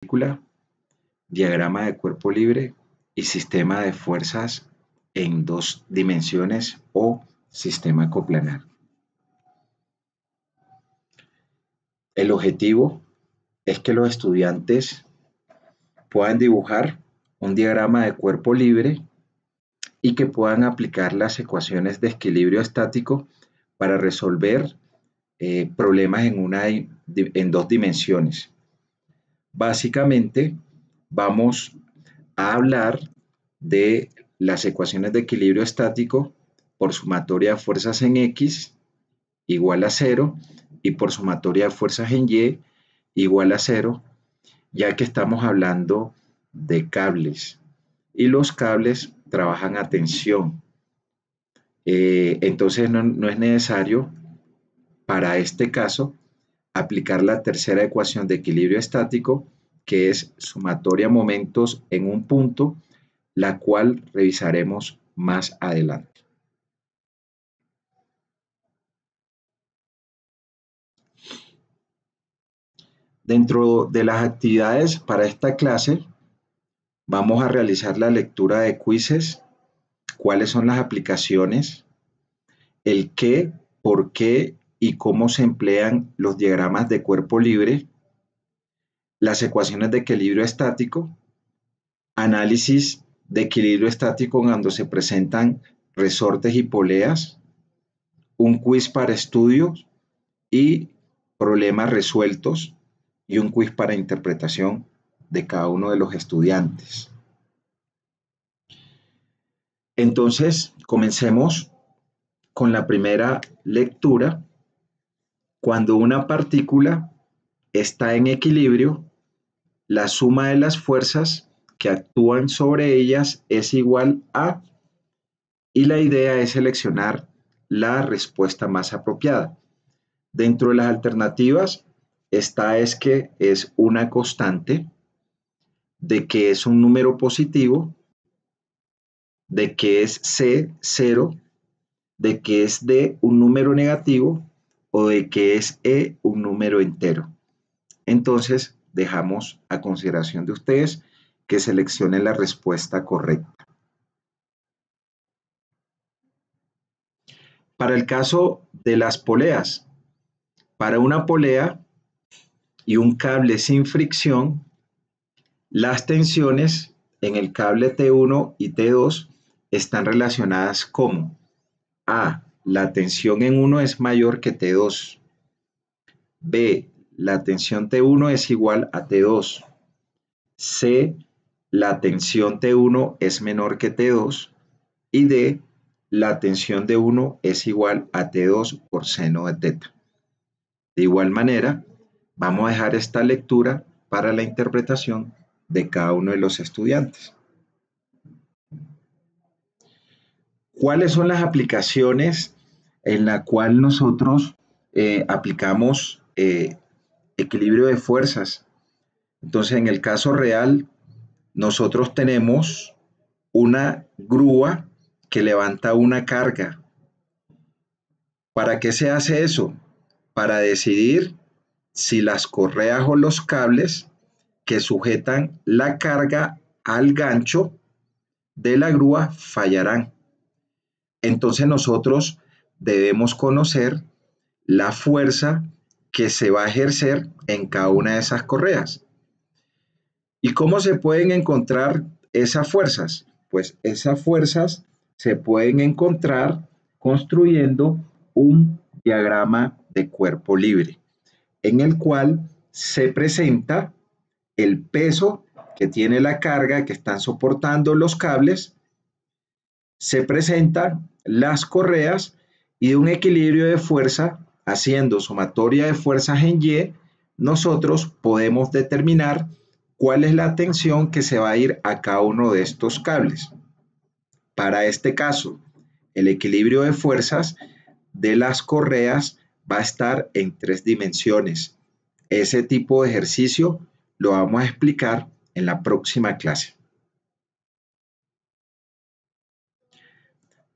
película, diagrama de cuerpo libre y sistema de fuerzas en dos dimensiones o sistema coplanar. El objetivo es que los estudiantes puedan dibujar un diagrama de cuerpo libre y que puedan aplicar las ecuaciones de equilibrio estático para resolver problemas en dos dimensiones. Básicamente, vamos a hablar de las ecuaciones de equilibrio estático por sumatoria de fuerzas en X igual a 0 y por sumatoria de fuerzas en Y igual a 0, ya que estamos hablando de cables y los cables trabajan a tensión. Entonces no es necesario para este caso aplicar la tercera ecuación de equilibrio estático, que es sumatoria de momentos en un punto, la cual revisaremos más adelante. Dentro de las actividades para esta clase, vamos a realizar la lectura de quizzes, cuáles son las aplicaciones, el qué, por qué y cómo se emplean los diagramas de cuerpo libre, las ecuaciones de equilibrio estático, análisis de equilibrio estático cuando se presentan resortes y poleas, un quiz para estudios y problemas resueltos y un quiz para interpretación de cada uno de los estudiantes. Entonces, comencemos con la primera lectura. Cuando una partícula está en equilibrio, la suma de las fuerzas que actúan sobre ellas es igual a, y la idea es seleccionar la respuesta más apropiada. Dentro de las alternativas está es que es una constante, de que es un número positivo, de que es C, 0, de que es D, un número negativo, o de que es E, un número entero. Entonces, dejamos a consideración de ustedes que seleccionen la respuesta correcta. Para el caso de las poleas, para una polea y un cable sin fricción, las tensiones en el cable T1 y T2 están relacionadas como A, la tensión en 1 es mayor que T2, B, la tensión T1 es igual a T2, C, la tensión T1 es menor que T2 y D, la tensión de 1 es igual a T2 por seno de teta. De igual manera, vamos a dejar esta lectura para la interpretación de cada uno de los estudiantes. ¿Cuáles son las aplicaciones en la cual nosotros aplicamos equilibrio de fuerzas? Entonces, en el caso real, nosotros tenemos una grúa que levanta una carga. ¿Para qué se hace eso? Para decidir si las correas o los cables que sujetan la carga al gancho de la grúa fallarán. Entonces nosotros debemos conocer la fuerza que se va a ejercer en cada una de esas correas. ¿Y cómo se pueden encontrar esas fuerzas? Pues esas fuerzas se pueden encontrar construyendo un diagrama de cuerpo libre, en el cual se presenta el peso que tiene la carga que están soportando los cables, se presentan las correas y de un equilibrio de fuerza, haciendo sumatoria de fuerzas en Y, nosotros podemos determinar cuál es la tensión que se va a ir a cada uno de estos cables. Para este caso, el equilibrio de fuerzas de las correas va a estar en 3 dimensiones. Ese tipo de ejercicio lo vamos a explicar en la próxima clase.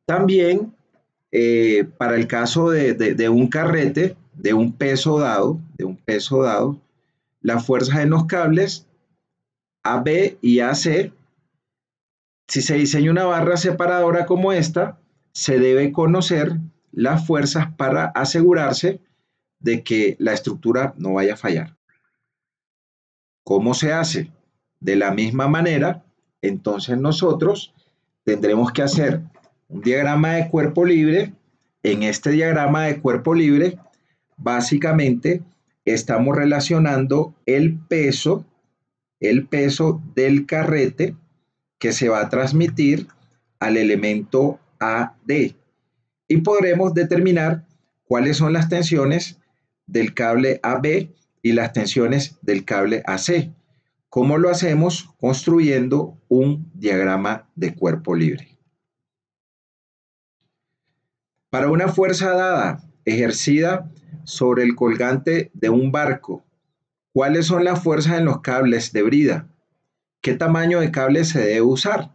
También, para el caso de un carrete, de un peso dado, las fuerzas en los cables AB y AC, si se diseña una barra separadora como esta, se debe conocer las fuerzas para asegurarse de que la estructura no vaya a fallar. ¿Cómo se hace? De la misma manera, entonces nosotros tendremos que hacer un diagrama de cuerpo libre. En este diagrama de cuerpo libre, básicamente estamos relacionando el peso del carrete que se va a transmitir al elemento AD y podremos determinar cuáles son las tensiones del cable AB y las tensiones del cable AC. ¿Cómo lo hacemos? Construyendo un diagrama de cuerpo libre. Para una fuerza dada ejercida sobre el colgante de un barco, ¿cuáles son las fuerzas en los cables de brida? ¿Qué tamaño de cable se debe usar?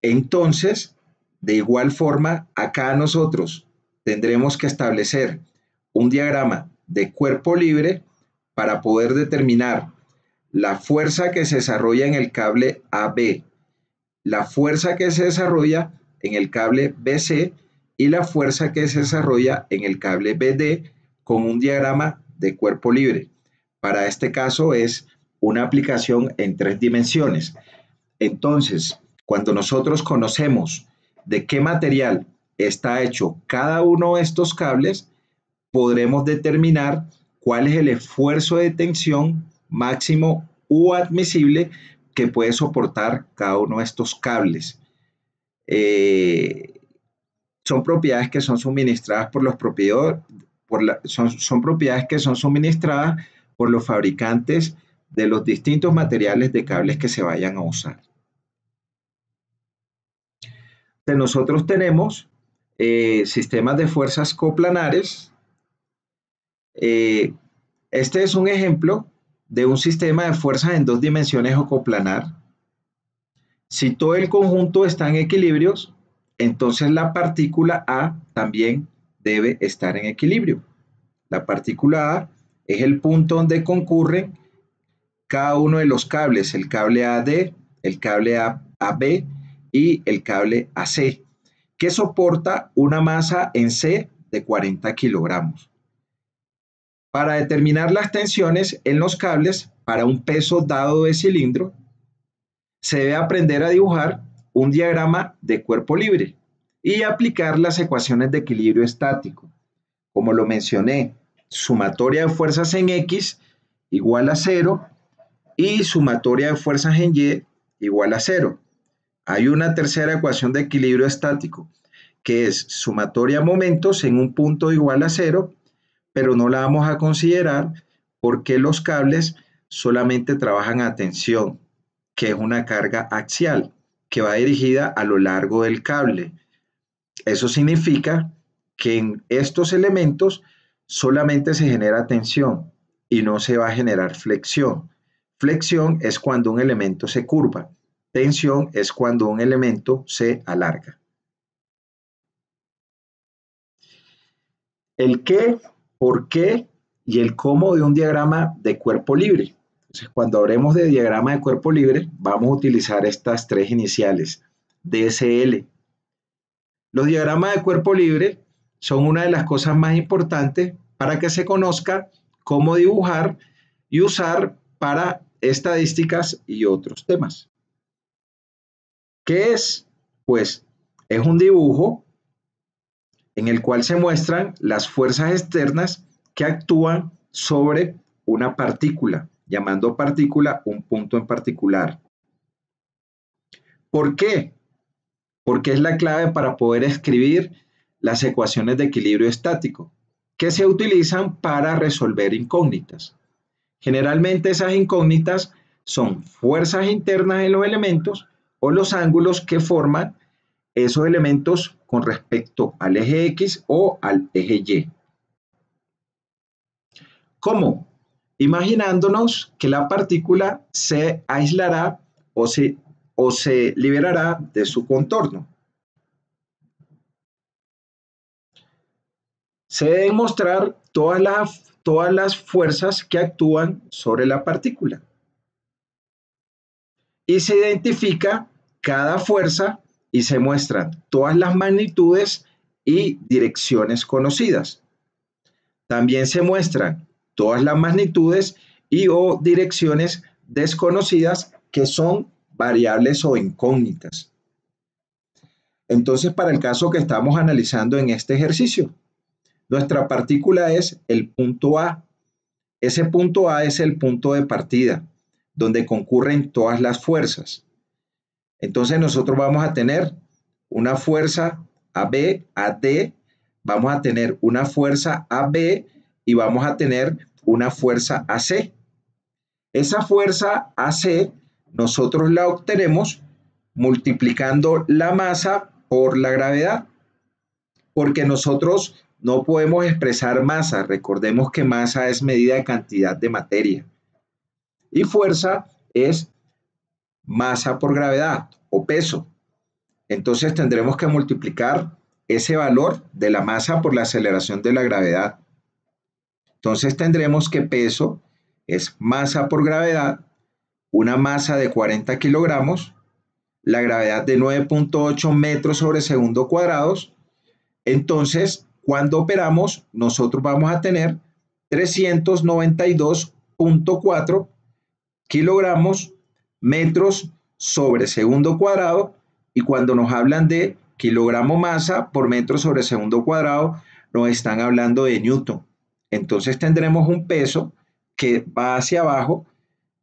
Entonces, de igual forma, acá nosotros tendremos que establecer un diagrama de cuerpo libre para poder determinar la fuerza que se desarrolla en el cable AB, la fuerza que se desarrolla en el cable BC y la fuerza que se desarrolla en el cable BD con un diagrama de cuerpo libre. Para este caso es una aplicación en 3 dimensiones. Entonces, cuando nosotros conocemos de qué material está hecho cada uno de estos cables, podremos determinar cuál es el esfuerzo de tensión máximo u admisible que puede soportar cada uno de estos cables. Son propiedades que son suministradas por los propietarios, son propiedades que son suministradas por los fabricantes de los distintos materiales de cables que se vayan a usar. Nosotros tenemos sistemas de fuerzas coplanares. Este es un ejemplo de un sistema de fuerzas en 2 dimensiones o coplanar. Si todo el conjunto está en equilibrios, entonces la partícula A también debe estar en equilibrio. La partícula A es el punto donde concurren cada uno de los cables, el cable AD, el cable AB y el cable AC, que soporta una masa en C de 40 kilogramos. Para determinar las tensiones en los cables para un peso dado de cilindro, se debe aprender a dibujar un diagrama de cuerpo libre y aplicar las ecuaciones de equilibrio estático. Como lo mencioné, sumatoria de fuerzas en X igual a 0 y sumatoria de fuerzas en Y igual a 0. Hay una tercera ecuación de equilibrio estático, que es sumatoria de momentos en un punto igual a 0, pero no la vamos a considerar porque los cables solamente trabajan a tensión, que es una carga axial, que va dirigida a lo largo del cable. Eso significa que en estos elementos solamente se genera tensión y no se va a generar flexión. Flexión es cuando un elemento se curva. Tensión es cuando un elemento se alarga. El qué, por qué y el cómo de un diagrama de cuerpo libre. Entonces, cuando hablemos de diagrama de cuerpo libre, vamos a utilizar estas 3 iniciales, DSL. Los diagramas de cuerpo libre son una de las cosas más importantes para que se conozca cómo dibujar y usar para estadísticas y otros temas. ¿Qué es? Pues es un dibujo en el cual se muestran las fuerzas externas que actúan sobre una partícula, llamando partícula un punto en particular. ¿Por qué? Porque es la clave para poder escribir las ecuaciones de equilibrio estático, que se utilizan para resolver incógnitas. Generalmente esas incógnitas son fuerzas internas en los elementos o los ángulos que forman esos elementos con respecto al eje X o al eje Y. ¿Cómo? Imaginándonos que la partícula se aislará o se liberará de su contorno. Se deben mostrar todas las fuerzas que actúan sobre la partícula. y se identifica cada fuerza y se muestran todas las magnitudes y direcciones conocidas. También se muestran todas las magnitudes y o direcciones desconocidas que son variables o incógnitas. Entonces, para el caso que estamos analizando en este ejercicio, nuestra partícula es el punto A. Ese punto A es el punto de partida, donde concurren todas las fuerzas. Entonces nosotros vamos a tener una fuerza AB, AD, vamos a tener una fuerza AB y vamos a tener una fuerza AC. Esa fuerza AC nosotros la obtenemos multiplicando la masa por la gravedad, porque nosotros no podemos expresar masa. Recordemos que masa es medida de cantidad de materia y fuerza es masa por gravedad o peso. Entonces tendremos que multiplicar ese valor de la masa por la aceleración de la gravedad. Entonces tendremos que peso es masa por gravedad, una masa de 40 kilogramos, la gravedad de 9.8 metros sobre segundo cuadrados. Entonces, cuando operamos, nosotros vamos a tener 392.4 kilogramos metros sobre segundo cuadrado, y cuando nos hablan de kilogramo masa por metro sobre segundo cuadrado, nos están hablando de newton. Entonces tendremos un peso que va hacia abajo,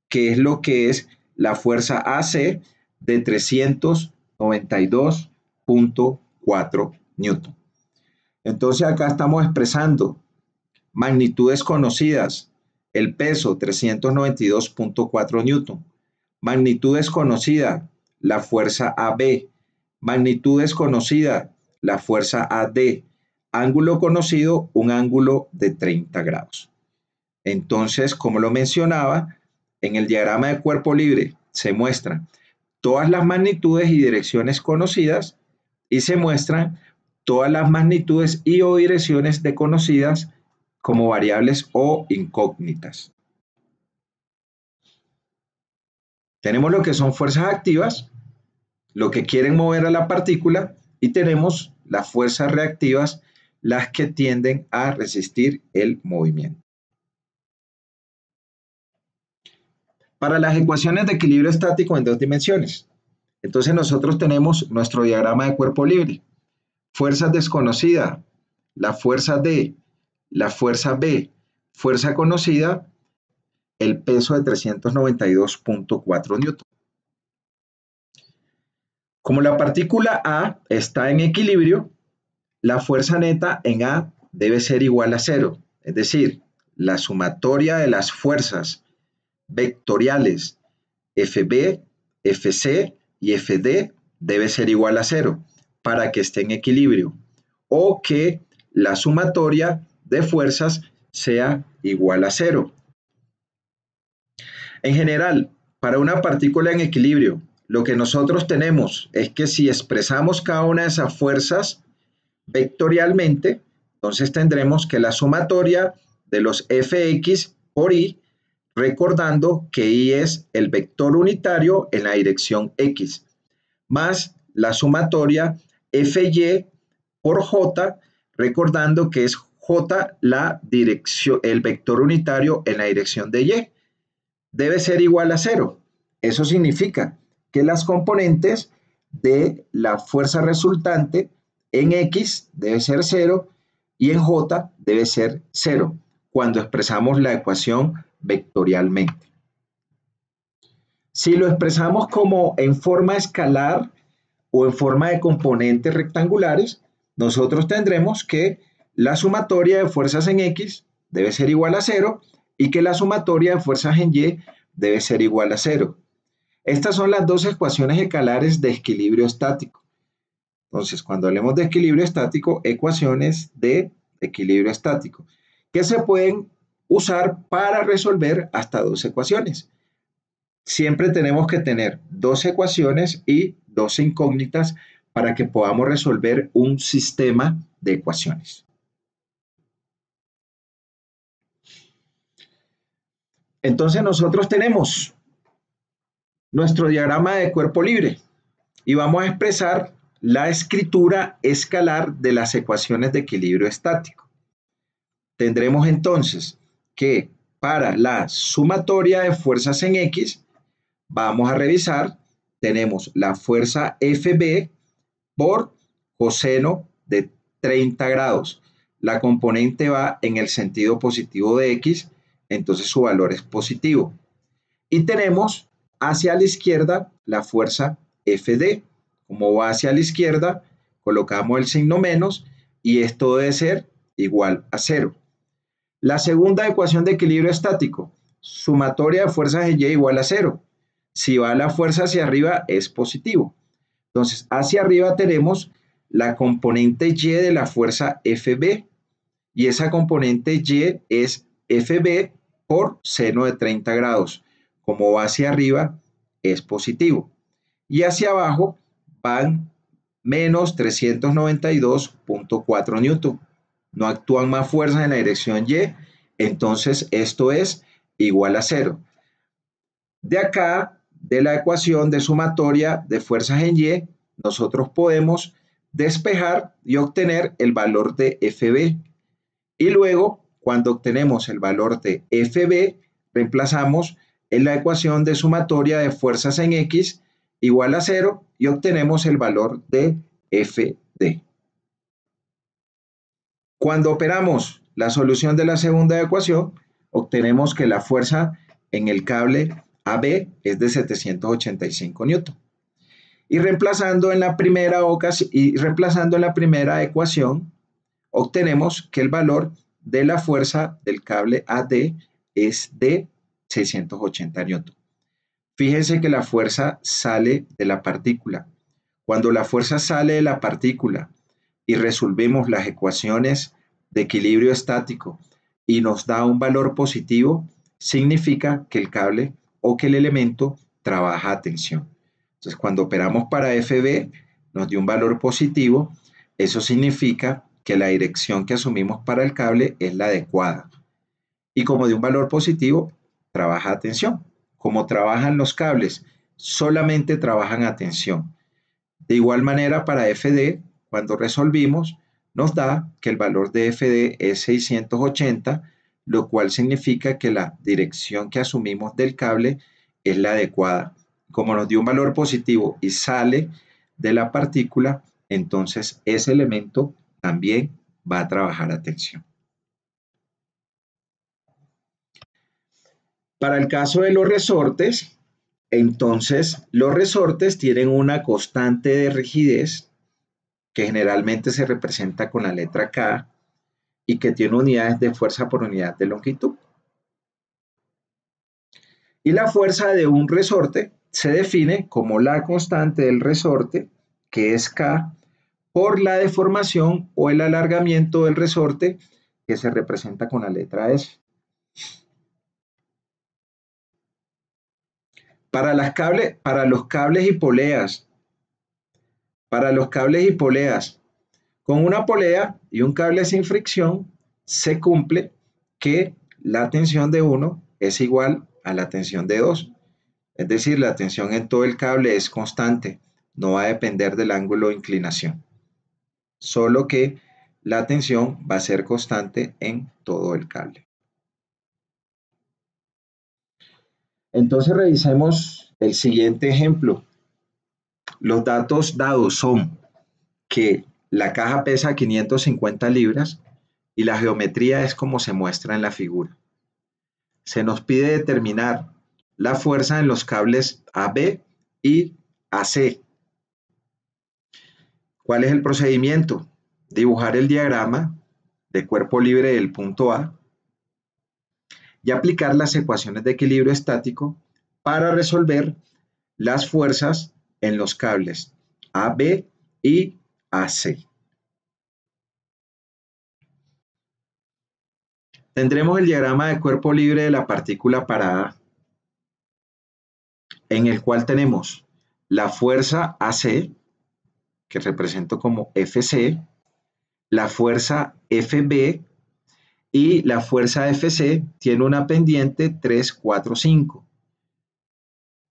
que es lo que es la fuerza AC de 392.4 newton. Entonces acá estamos expresando magnitudes conocidas, el peso 392.4 newton, magnitud desconocida, la fuerza AB, magnitud desconocida, la fuerza AD, ángulo conocido, un ángulo de 30 grados. Entonces, como lo mencionaba, en el diagrama de cuerpo libre se muestran todas las magnitudes y direcciones conocidas y se muestran todas las magnitudes y o direcciones desconocidas como variables o incógnitas. Tenemos lo que son fuerzas activas, lo que quieren mover a la partícula, y tenemos las fuerzas reactivas, las que tienden a resistir el movimiento. Para las ecuaciones de equilibrio estático en dos dimensiones, entonces nosotros tenemos nuestro diagrama de cuerpo libre. Fuerzas desconocidas, la fuerza D, la fuerza B, fuerza conocida, el peso de 392.4 newton. Como la partícula A está en equilibrio, la fuerza neta en A debe ser igual a cero, es decir, la sumatoria de las fuerzas vectoriales FB, FC y FD debe ser igual a cero para que esté en equilibrio, o que la sumatoria de fuerzas sea igual a cero. En general, para una partícula en equilibrio, lo que nosotros tenemos es que si expresamos cada una de esas fuerzas vectorialmente, entonces tendremos que la sumatoria de los Fx por y, recordando que y es el vector unitario en la dirección x, más la sumatoria Fy por j, recordando que es j la dirección, el vector unitario en la dirección de y, debe ser igual a cero. Eso significa que las componentes de la fuerza resultante en x debe ser cero y en j debe ser cero cuando expresamos la ecuación vectorialmente. Si lo expresamos como en forma escalar o en forma de componentes rectangulares, nosotros tendremos que la sumatoria de fuerzas en x debe ser igual a cero y que la sumatoria de fuerzas en y debe ser igual a cero. Estas son las dos ecuaciones escalares de equilibrio estático. Entonces, cuando hablemos de equilibrio estático, ecuaciones de equilibrio estático, que se pueden usar para resolver hasta dos ecuaciones. Siempre tenemos que tener dos ecuaciones y dos incógnitas para que podamos resolver un sistema de ecuaciones. Entonces nosotros tenemos nuestro diagrama de cuerpo libre y vamos a expresar la escritura escalar de las ecuaciones de equilibrio estático. Tendremos entonces que para la sumatoria de fuerzas en X, vamos a revisar, tenemos la fuerza FB por coseno de 30 grados. La componente va en el sentido positivo de X, entonces su valor es positivo. Y tenemos hacia la izquierda la fuerza FD. Como va hacia la izquierda, colocamos el signo menos y esto debe ser igual a 0. La segunda ecuación de equilibrio estático, sumatoria de fuerzas en Y igual a 0. Si va la fuerza hacia arriba es positivo. Entonces, hacia arriba tenemos la componente Y de la fuerza FB y esa componente Y es FB por seno de 30 grados. Como va hacia arriba es positivo. Y hacia abajo van menos 392.4 newton. No actúan más fuerzas en la dirección Y, entonces esto es igual a 0. De acá, de la ecuación de sumatoria de fuerzas en Y, nosotros podemos despejar y obtener el valor de FB. Y luego, cuando obtenemos el valor de FB, reemplazamos en la ecuación de sumatoria de fuerzas en X igual a 0 y obtenemos el valor de FD. Cuando operamos la solución de la segunda ecuación, obtenemos que la fuerza en el cable AB es de 785 newton. Y reemplazando en la primera ecuación, obtenemos que el valor de la fuerza del cable AD es de 680 newton. Fíjense que la fuerza sale de la partícula. Cuando la fuerza sale de la partícula y resolvemos las ecuaciones de equilibrio estático y nos da un valor positivo, significa que el cable o que el elemento trabaja a tensión. Entonces, cuando operamos para FB, nos dio un valor positivo, eso significa que la dirección que asumimos para el cable es la adecuada. Y como dio un valor positivo, trabaja a tensión. Como trabajan los cables, solamente trabajan a tensión. De igual manera, para FD, cuando resolvimos, nos da que el valor de FD es 680, lo cual significa que la dirección que asumimos del cable es la adecuada. Como nos dio un valor positivo y sale de la partícula, entonces ese elemento también va a trabajar a tensión. Para el caso de los resortes, entonces los resortes tienen una constante de rigidez que generalmente se representa con la letra K y que tiene unidades de fuerza por unidad de longitud. Y la fuerza de un resorte se define como la constante del resorte, que es K, por la deformación o el alargamiento del resorte, que se representa con la letra S. Para los cables y poleas, con una polea y un cable sin fricción, se cumple que la tensión de 1 es igual a la tensión de 2. Es decir, la tensión en todo el cable es constante, no va a depender del ángulo de inclinación. Solo que la tensión va a ser constante en todo el cable. Entonces revisemos el siguiente ejemplo. Los datos dados son que la caja pesa 550 libras y la geometría es como se muestra en la figura. Se nos pide determinar la fuerza en los cables AB y AC. ¿Cuál es el procedimiento? Dibujar el diagrama de cuerpo libre del punto A y aplicar las ecuaciones de equilibrio estático para resolver las fuerzas en los cables AB y AC. Tendremos el diagrama de cuerpo libre de la partícula parada, en el cual tenemos la fuerza AC, que represento como FC, la fuerza FB y la fuerza FC tiene una pendiente 3, 4, 5.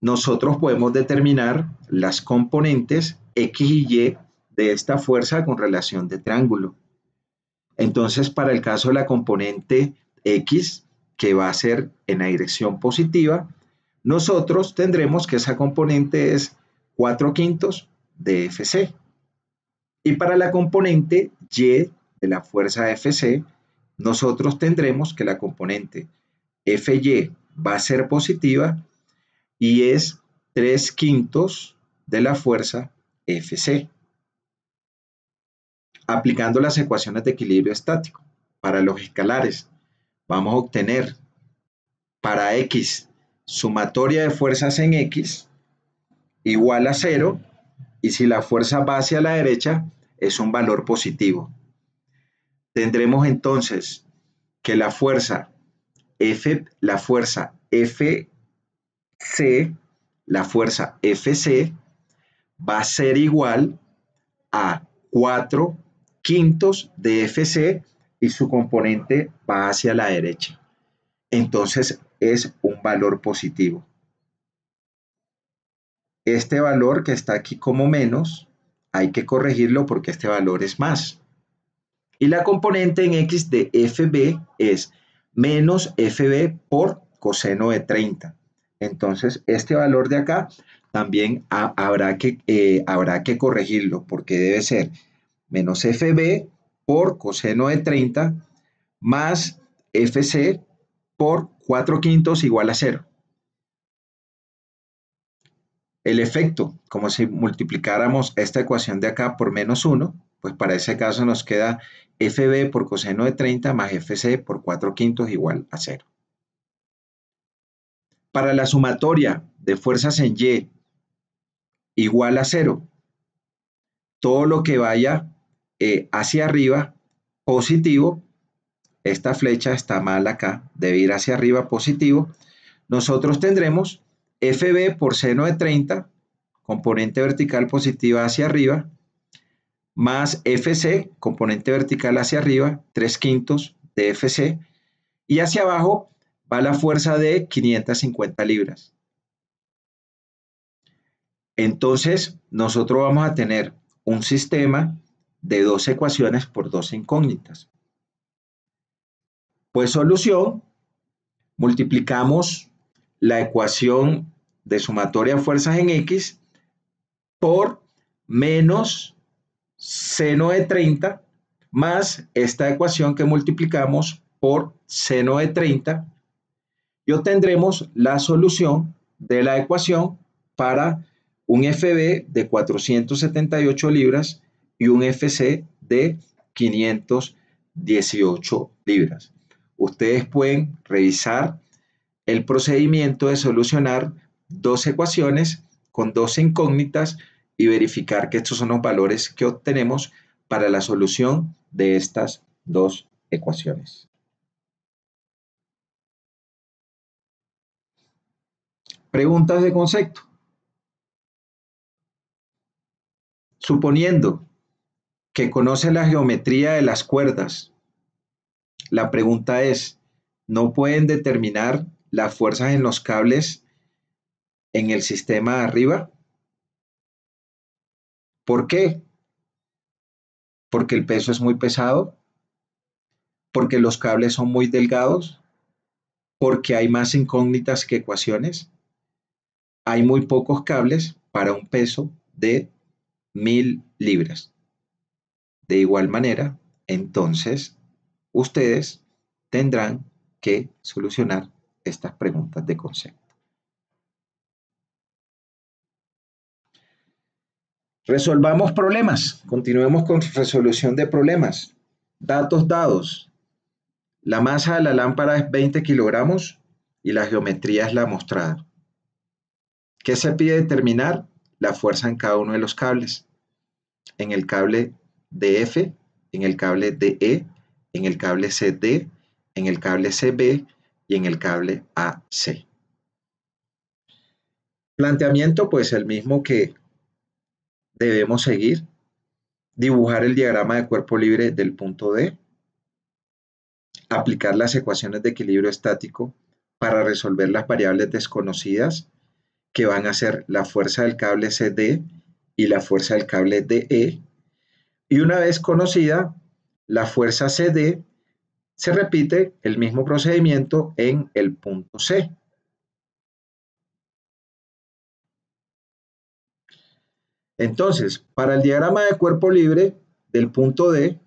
nosotros podemos determinar las componentes X y Y de esta fuerza con relación de triángulo. Entonces, para el caso de la componente X, que va a ser en la dirección positiva, nosotros tendremos que esa componente es 4/5 de Fc. Y para la componente Y de la fuerza Fc, nosotros tendremos que la componente Fy va a ser positiva y es 3/5 de la fuerza Fc. Aplicando las ecuaciones de equilibrio estático para los escalares, vamos a obtener para X sumatoria de fuerzas en X igual a 0, y si la fuerza va hacia la derecha es un valor positivo. Tendremos entonces que la fuerza FC, la fuerza FC va a ser igual a 4/5 de Fc y su componente va hacia la derecha. Entonces es un valor positivo. Este valor que está aquí como menos, hay que corregirlo porque este valor es más. Y la componente en X de FB es menos FB por coseno de 30. Entonces, este valor de acá también habrá que corregirlo porque debe ser menos FB por coseno de 30 más FC por 4/5 igual a 0. El efecto, como si multiplicáramos esta ecuación de acá por menos 1, pues para ese caso nos queda FB por coseno de 30 más FC por 4/5 igual a 0. Para la sumatoria de fuerzas en Y igual a 0, todo lo que vaya hacia arriba positivo, esta flecha está mal acá, debe ir hacia arriba positivo, nosotros tendremos FB por seno de 30, componente vertical positiva hacia arriba, más FC, componente vertical hacia arriba, 3/5 de FC, y hacia abajo va la fuerza de 550 libras. Entonces, nosotros vamos a tener un sistema de dos ecuaciones por dos incógnitas. Pues solución, multiplicamos la ecuación de sumatoria de fuerzas en X por menos seno de 30 más esta ecuación que multiplicamos por seno de 30 y obtendremos la solución de la ecuación para un FB de 478 libras y un FC de 518 libras. Ustedes pueden revisar el procedimiento de solucionar dos ecuaciones con dos incógnitas y verificar que estos son los valores que obtenemos para la solución de estas dos ecuaciones. Preguntas de concepto. Suponiendo que conoce la geometría de las cuerdas, la pregunta es, ¿no pueden determinar las fuerzas en los cables en el sistema de arriba? ¿Por qué? Porque el peso es muy pesado, porque los cables son muy delgados, porque hay más incógnitas que ecuaciones. Hay muy pocos cables para un peso de 1000 libras. De igual manera, entonces, ustedes tendrán que solucionar estas preguntas de concepto. Resolvamos problemas. Continuemos con resolución de problemas. Datos dados. La masa de la lámpara es 20 kilogramos y la geometría es la mostrada. ¿Qué se pide determinar? La fuerza en cada uno de los cables. En el cable DF, en el cable DE, en el cable CD, en el cable CB y en el cable AC. Planteamiento, pues el mismo que debemos seguir. Dibujar el diagrama de cuerpo libre del punto D. Aplicar las ecuaciones de equilibrio estático para resolver las variables desconocidas que van a ser la fuerza del cable CD y la fuerza del cable DE. Y una vez conocida la fuerza CD, se repite el mismo procedimiento en el punto C. Entonces, para el diagrama de cuerpo libre del punto D,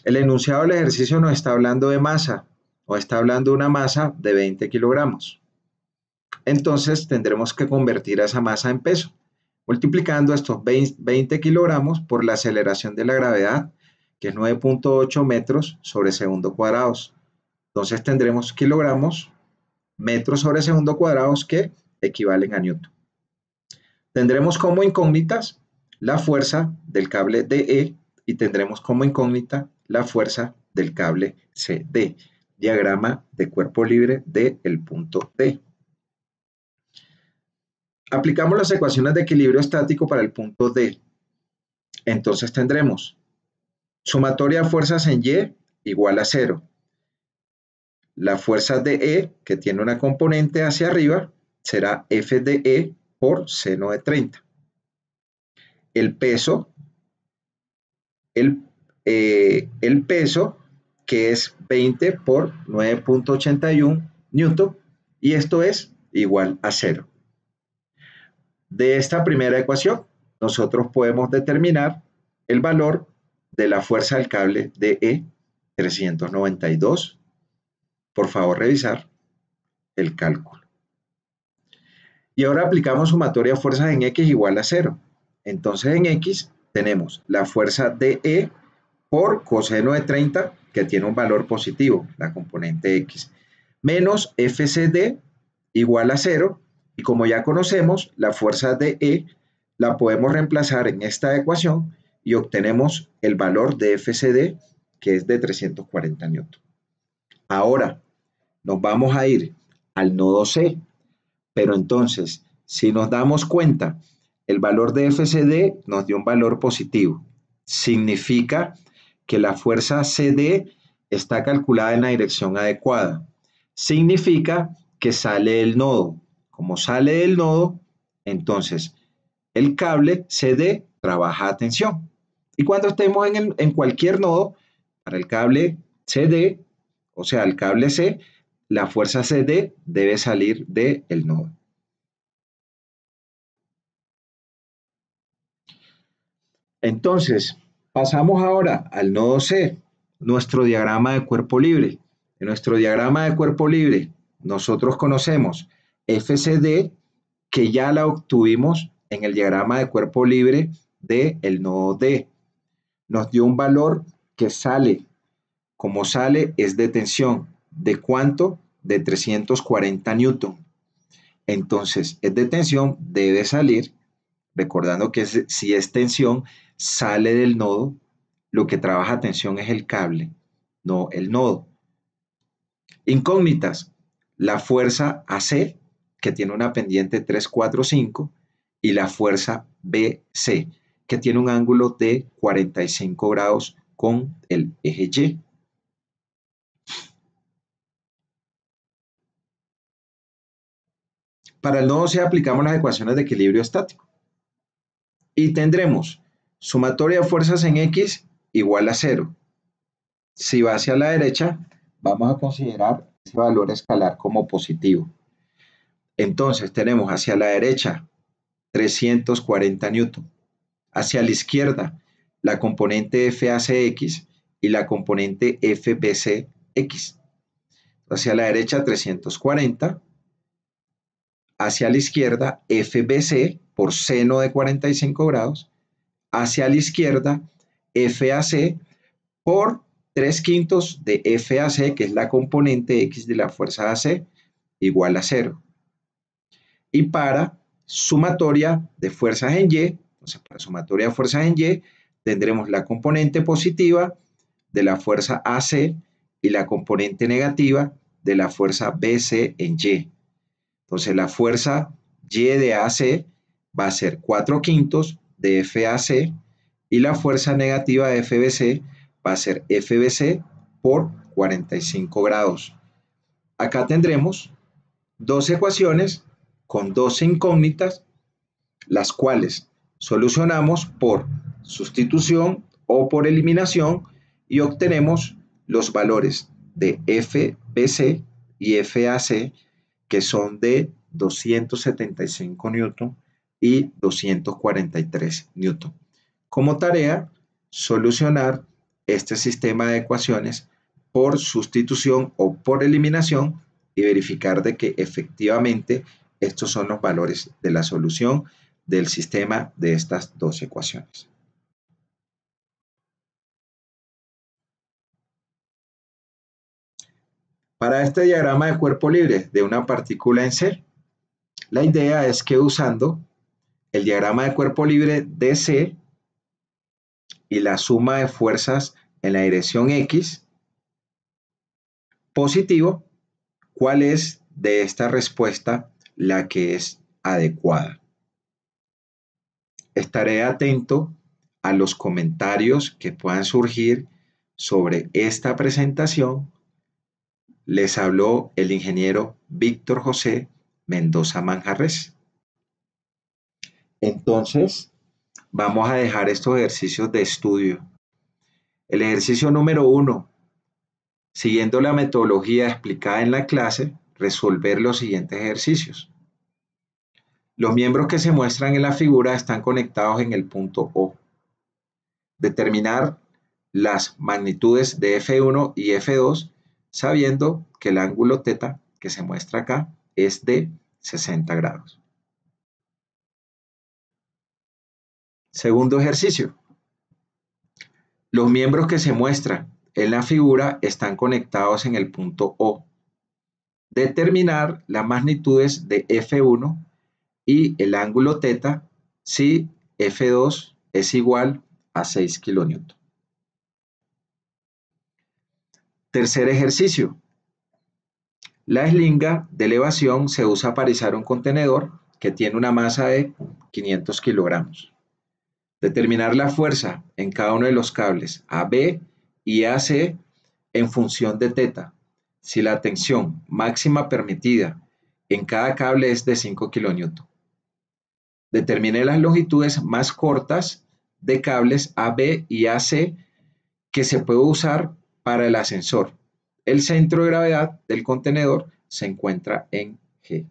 el enunciado del ejercicio nos está hablando de masa, o está hablando de una masa de 20 kilogramos. Entonces, tendremos que convertir a esa masa en peso, multiplicando estos 20 kilogramos por la aceleración de la gravedad, que es 9.8 metros sobre segundo cuadrados. Entonces, tendremos kilogramos, metros sobre segundo cuadrados, que equivalen a newton. Tendremos como incógnitas la fuerza del cable DE y tendremos como incógnita la fuerza del cable CD. Diagrama de cuerpo libre del punto D. Aplicamos las ecuaciones de equilibrio estático para el punto D. Entonces tendremos sumatoria de fuerzas en Y igual a 0. La fuerza de E, que tiene una componente hacia arriba, será F de E por seno de 30. El peso, que es 20 por 9.81 newton, y esto es igual a 0. De esta primera ecuación, nosotros podemos determinar el valor de la fuerza del cable DE 392. Por favor, revisar el cálculo. Y ahora aplicamos sumatoria de fuerzas en X igual a 0. Entonces en X tenemos la fuerza DE por coseno de 30, que tiene un valor positivo, la componente X, menos FCD igual a 0, y como ya conocemos, la fuerza DE la podemos reemplazar en esta ecuación y obtenemos el valor de FCD, que es de 340 newton. Ahora nos vamos a ir al nodo C, pero entonces, si nos damos cuenta, el valor de FCD nos dio un valor positivo. Significa que la fuerza CD está calculada en la dirección adecuada. Significa que sale del nodo. Como sale del nodo, entonces el cable CD trabaja a tensión. Y cuando estemos en cualquier nodo, para el cable CD, o sea, el cable C, la fuerza CD debe salir del nodo. Entonces, pasamos ahora al nodo C, nuestro diagrama de cuerpo libre. En nuestro diagrama de cuerpo libre, nosotros conocemos FCD, que ya la obtuvimos en el diagrama de cuerpo libre del nodo D. Nos dio un valor que sale, como sale, es de tensión. ¿De cuánto? De 340 newton. Entonces, es de tensión, debe salir, recordando que si es tensión, sale del nodo, lo que trabaja tensión es el cable, no el nodo. Incógnitas, la fuerza AC, que tiene una pendiente 345, y la fuerza BC, que tiene un ángulo de 45 grados con el eje Y. Para el nodo C aplicamos las ecuaciones de equilibrio estático y tendremos sumatoria de fuerzas en X igual a 0. Si va hacia la derecha, vamos a considerar ese valor escalar como positivo. Entonces tenemos hacia la derecha 340 newton, hacia la izquierda la componente FACX y la componente FBCX. Hacia la derecha 340, hacia la izquierda FBC por seno de 45 grados, hacia la izquierda FAC por 3/5 de FAC, que es la componente X de la fuerza AC, igual a 0. Y para sumatoria de fuerzas en Y, entonces para sumatoria de fuerzas en Y, tendremos la componente positiva de la fuerza AC y la componente negativa de la fuerza BC en Y. Entonces la fuerza Y de AC va a ser 4/5 de FAC y la fuerza negativa de FBC va a ser FBC por 45 grados. Acá tendremos dos ecuaciones con dos incógnitas, las cuales solucionamos por sustitución o por eliminación y obtenemos los valores de FBC y FAC, que son de 275 newton y 243 newton. Como tarea, solucionar este sistema de ecuaciones por sustitución o por eliminación y verificar de que efectivamente estos son los valores de la solución del sistema de estas dos ecuaciones. Para este diagrama de cuerpo libre de una partícula en C, la idea es que usando el diagrama de cuerpo libre de C y la suma de fuerzas en la dirección X, positivo, ¿cuál es de esta respuesta la que es adecuada? Estaré atento a los comentarios que puedan surgir sobre esta presentación. Les habló el ingeniero Víctor José Mendoza Manjarres. Entonces, vamos a dejar estos ejercicios de estudio. El ejercicio número 1, siguiendo la metodología explicada en la clase, resolver los siguientes ejercicios. Los miembros que se muestran en la figura están conectados en el punto O. Determinar las magnitudes de F1 y F2 sabiendo que el ángulo θ que se muestra acá es de 60 grados. Segundo ejercicio. Los miembros que se muestran en la figura están conectados en el punto O. Determinar las magnitudes de F1 y el ángulo θ si F2 es igual a 6 kN. Tercer ejercicio. La eslinga de elevación se usa para izar un contenedor que tiene una masa de 500 kilogramos. Determinar la fuerza en cada uno de los cables AB y AC en función de θ. Si la tensión máxima permitida en cada cable es de 5 kN. Determine las longitudes más cortas de cables AB y AC que se puede usar para el ascensor. El centro de gravedad del contenedor se encuentra en G.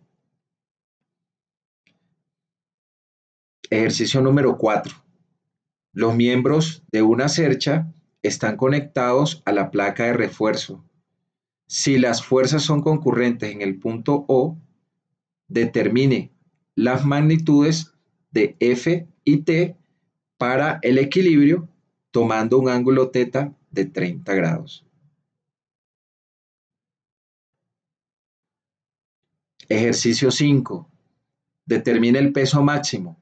Ejercicio número 4. Los miembros de una cercha están conectados a la placa de refuerzo. Si las fuerzas son concurrentes en el punto O, determine las magnitudes de F y T para el equilibrio tomando un ángulo θ de 30 grados. Ejercicio 5. Determine el peso máximo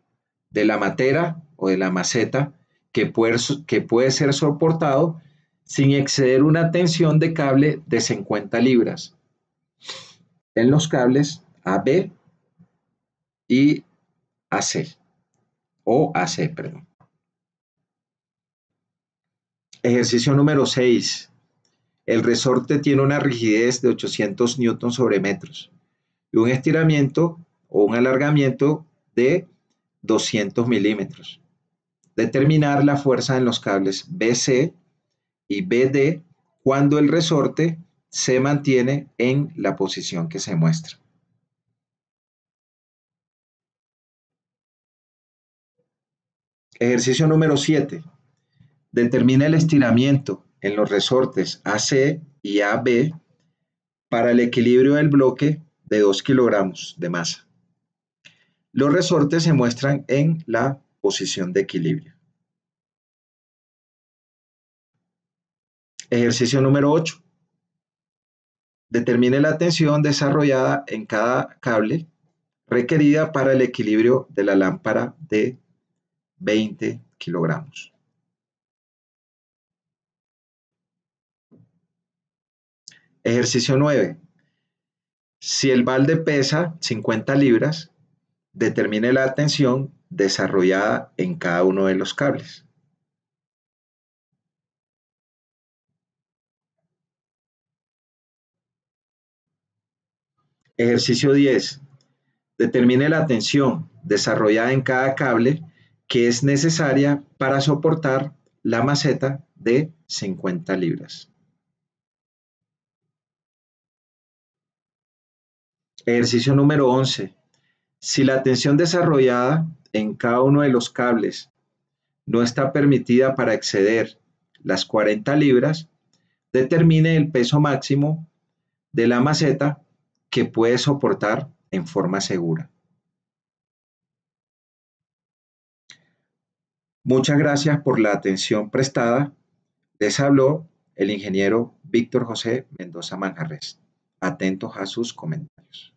de la matera o de la maceta que puede ser soportado sin exceder una tensión de cable de 50 libras en los cables AB y AC, o AC, perdón. Ejercicio número 6. El resorte tiene una rigidez de 800 newton sobre metros y un estiramiento o un alargamiento de 200 milímetros. Determinar la fuerza en los cables BC y BD cuando el resorte se mantiene en la posición que se muestra. Ejercicio número 7. Determina el estiramiento en los resortes AC y AB para el equilibrio del bloque de 2 kilogramos de masa. Los resortes se muestran en la posición de equilibrio. Ejercicio número 8. Determine la tensión desarrollada en cada cable requerida para el equilibrio de la lámpara de 20 kilogramos. Ejercicio 9. Si el balde pesa 50 libras, determine la tensión desarrollada en cada uno de los cables. Ejercicio 10. Determine la tensión desarrollada en cada cable que es necesaria para soportar la maceta de 50 libras. Ejercicio número 11. Si la tensión desarrollada en cada uno de los cables no está permitida para exceder las 40 libras, determine el peso máximo de la maceta que puede soportar en forma segura. Muchas gracias por la atención prestada. Les habló el ingeniero Víctor José Mendoza Manjarres. Atentos a sus comentarios.